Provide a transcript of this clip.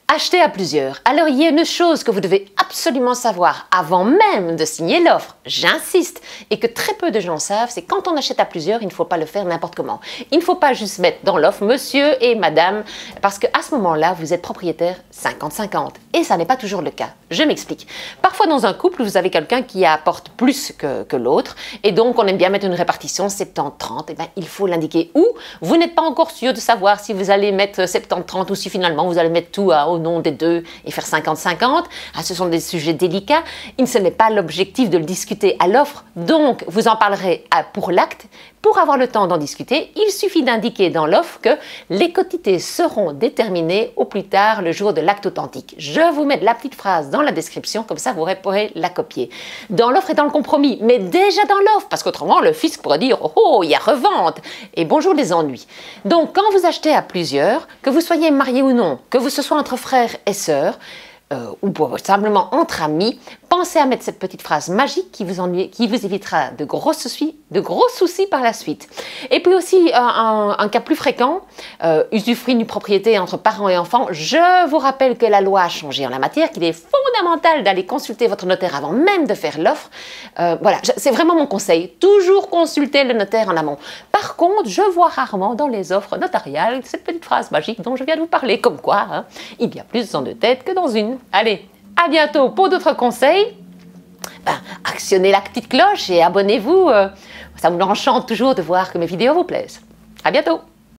Acheter à plusieurs. Alors, il y a une chose que vous devez absolument savoir avant même de signer l'offre, j'insiste, et que très peu de gens savent, c'est quand on achète à plusieurs, il ne faut pas le faire n'importe comment. Il ne faut pas juste mettre dans l'offre monsieur et madame, parce qu'à ce moment-là, vous êtes propriétaire 50-50. Et ça n'est pas toujours le cas. Je m'explique. Parfois, dans un couple, vous avez quelqu'un qui apporte plus que l'autre, et donc on aime bien mettre une répartition 70-30. Eh bien, il faut l'indiquer. Ou vous n'êtes pas encore sûr de savoir si vous allez mettre 70-30 ou si finalement vous allez mettre tout au nom des deux et faire 50-50. Ah, ce sont des sujets délicats. Ce n'est pas l'objectif de le discuter à l'offre. Donc, vous en parlerez pour l'acte. Pour avoir le temps d'en discuter, il suffit d'indiquer dans l'offre que les quotités seront déterminées au plus tard le jour de l'acte authentique. Je vous mets la petite phrase dans la description, comme ça vous pourrez la copier. Dans l'offre et dans le compromis, mais déjà dans l'offre, parce qu'autrement le fisc pourrait dire « Oh, il y a revente !» et bonjour les ennuis. Donc quand vous achetez à plusieurs, que vous soyez marié ou non, que ce soit entre frères et sœurs, ou simplement entre amis, pensez à mettre cette petite phrase magique qui vous évitera de gros soucis par la suite. Et puis aussi, un cas plus fréquent, usufruit d'une propriété entre parents et enfants. Je vous rappelle que la loi a changé en la matière, qu'il est fondamental d'aller consulter votre notaire avant même de faire l'offre. Voilà, c'est vraiment mon conseil. Toujours consulter le notaire en amont. Par contre, je vois rarement dans les offres notariales cette petite phrase magique dont je viens de vous parler. Comme quoi, hein, il y a plus dans deux têtes que dans une. Allez, à bientôt pour d'autres conseils. Actionnez la petite cloche et abonnez-vous. Ça me enchante toujours de voir que mes vidéos vous plaisent. À bientôt.